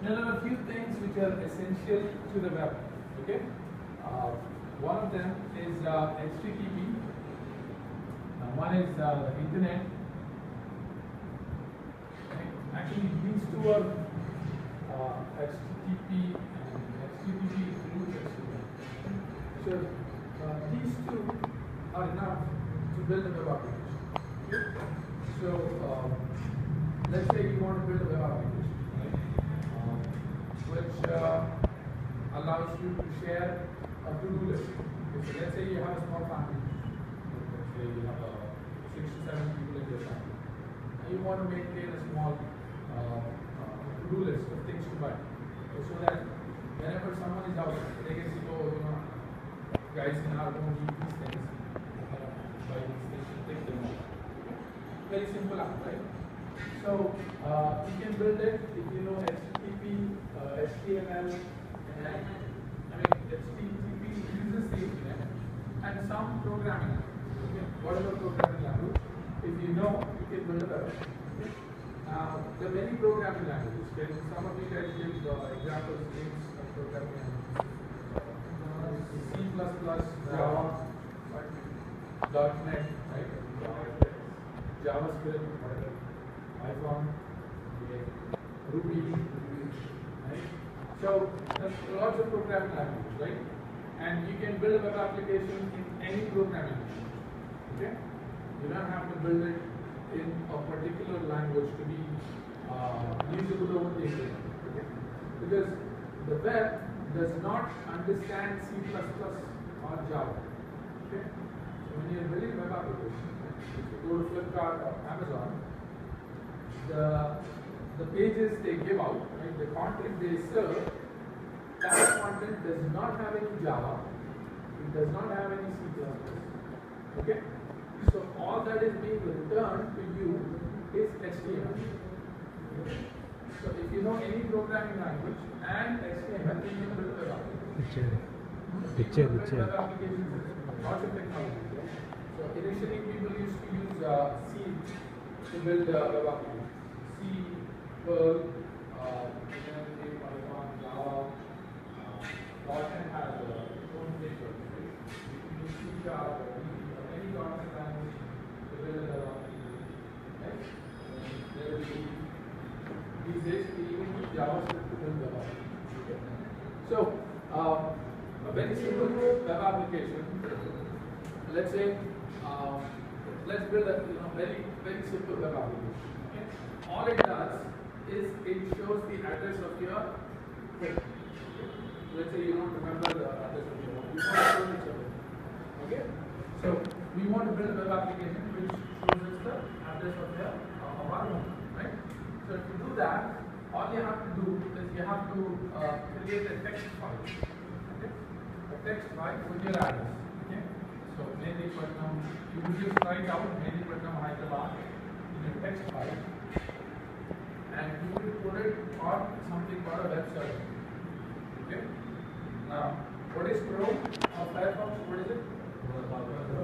There are a few things which are essential to the web. Okay, one of them is HTTP. One is the internet. Okay. Actually, these two are HTTP and HTTP includes HTTP. So these two are enough to build a web application. Okay. So let's say you want to build a web application, right? Which allows you to share a to-do list. Okay, so let's say you have a small family. Let's say you have 6 to 7 people in your family. And you want to maintain a small to-do list of things to buy. Okay, so that whenever someone is out, they can see, oh, guys in our home need these things. Buy these things and take them out. Very simple app, right? So you can build it if you know HTTP, HTML, and HTTP uses the internet and some programming language. Okay? Whatever programming language, if you know, you can build a web. Okay? Now, there are many programming languages. Can some of you guys give examples, names of programming languages? C++, Java, .NET, right? JavaScript, Python, Ruby, right? So there's lots of programming languages, right? And you can build a web application in any programming language. Okay? You don't have to build it in a particular language to be usable over the internet. Okay? Because the web does not understand C++ or Java. Okay? So when you're building a web application, if you go to Flipkart or Amazon, the pages they give out, right, the content they serve, that content does not have any Java, it does not have any C++. Okay? So all that is being returned to you is HTML. Okay? So if you know any programming language and HTML, then you can build a web application. Web applications is lots of technology. So initially people used to use C to build web applications. C, Perl, Python, Java, .NET has its own framework. You can use C# or any .NET language to build a web application. Right? There will be these days we even use JavaScript to build web applications. So a very simple web application. Let's say let's build a very simple web application. Okay? All it does is it shows the address of your home. Okay? Let's say you don't remember the address of your home. You want to show it somewhere. Okay? So we want to build a web application which shows us the address of our home. Right? So to do that, all you have to do is you have to create a text file. Okay? A text file with your address. Okay? So Medipatnam, you will just write out Medipatnam Hyderabad in a text file, and you will put it on something called a web server. Okay? Now, what is Chrome or Firefox? What is it?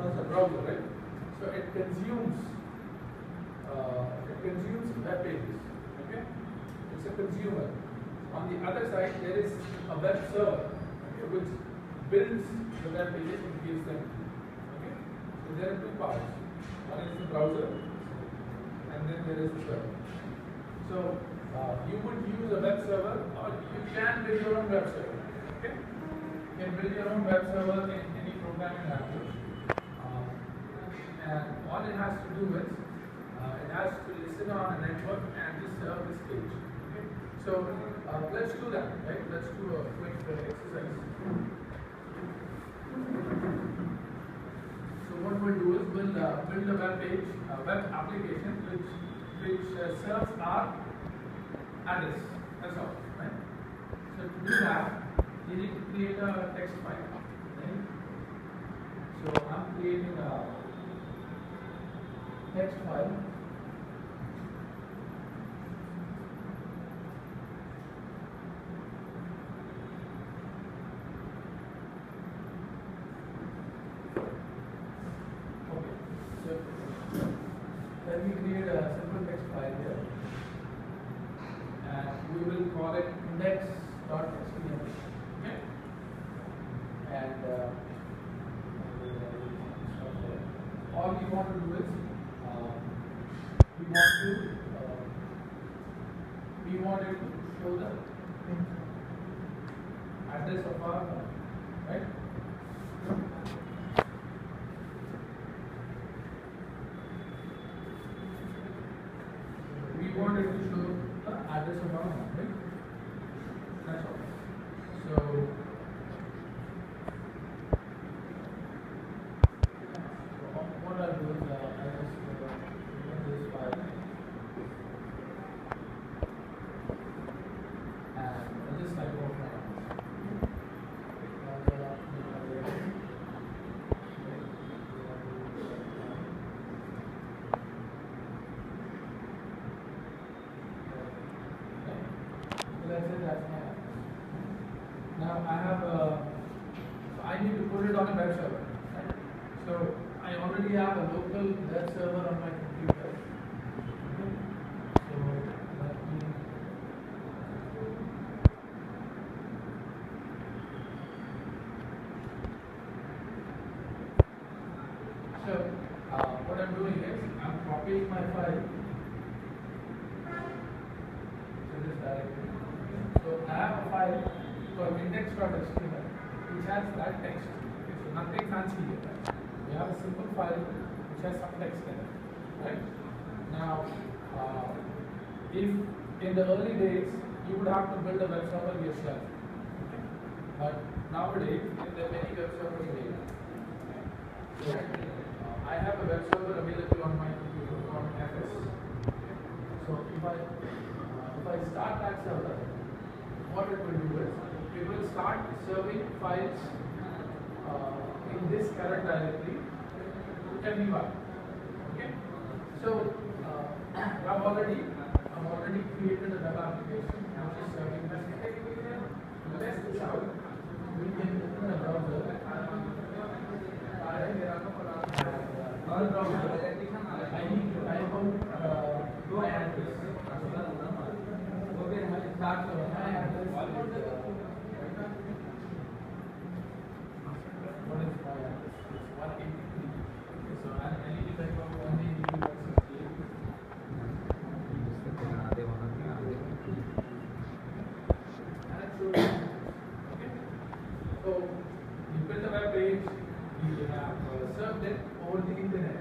It's a browser, right? So it consumes web pages. Okay? It's a consumer. On the other side, there is a web server, okay, which builds the web pages and gives them. Okay? So there are two parts. One is the browser, and then there is the server. So you would use a web server, or you can build your own web server. Okay? You can build your own web server in any programming language, and all it has to do is it has to listen on a network and just serve this page. Okay? So let's do that. Right? Let's do a quick exercise. So what we'll do is we'll build a web page, a web application which serves our address. That's all, right? So to do that, you need to create a text file. Right? So I'm creating a text file. Let me create a simple text file here, and we will call it wanted to show the address of our home, right? We wanted to show the address of our home, right? That's all. So what I'll do is I just open this file and I'll just type out my address. That's my address. Now I have I need to put it on a web server. Right? So I already have a local web server on my computer. Okay. So let me so what I'm doing is I'm copying my file to this directory. So I have a file called index.html which has that text. Okay, so nothing fancy here. Right? We have a simple file which has some text in it. Right? Now, if in the early days you would have to build a web server yourself, okay? But nowadays there are many web servers available. So I have a web server available on my computer on FS. Okay? So if I start that server, what it will do is it will start serving files in this current directory to everyone. Okay, so I've already created a web application which is serving this. Test this out. We can open a browser. Our browser. I need to type out my address. Okay, I start my address. What is my address? It's 183. Okay, so I need to type out 182.68. Okay, so you build a web page, you have served it over the internet.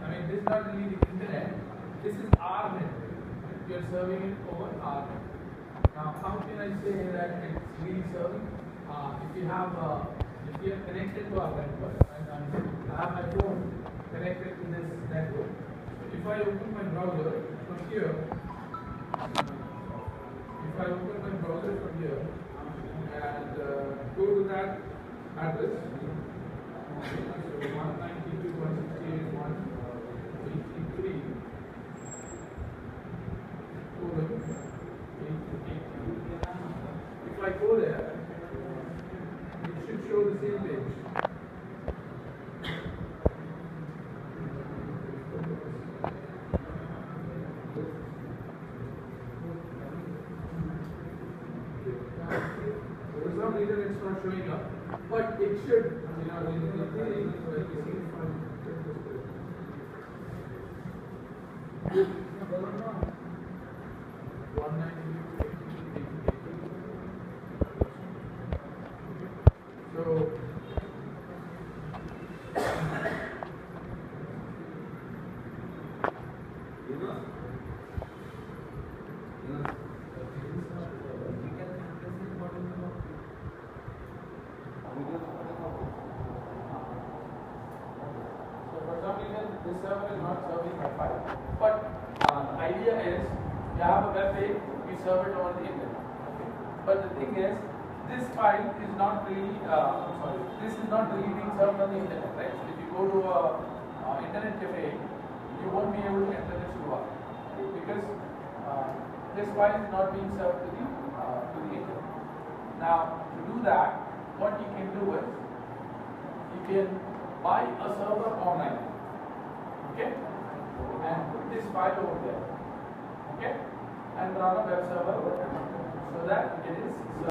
I mean, this is not really the internet, this is our network. We are serving it over our network. Now, how can I say that it's really serving? If you are connected to our network, and I have my phone connected to this network. So if I open my browser from here, and go to that address, so 192.168.183. If I go there, it should show the same page. For some reason it's not showing up, but it should. In theory, it's like you see from so for some reason this server is not serving my file. But the idea is you have a web page, you serve it over the internet. Okay? But the thing is, this file is not really this is not really being served on the internet, right? So if you go to a internet cafe, you won't be able to enter this URL because this file is not being served to the internet. Now, to do that, what you can do is you can buy a server online, okay, and put this file over there, okay, and run a web server so that it is served.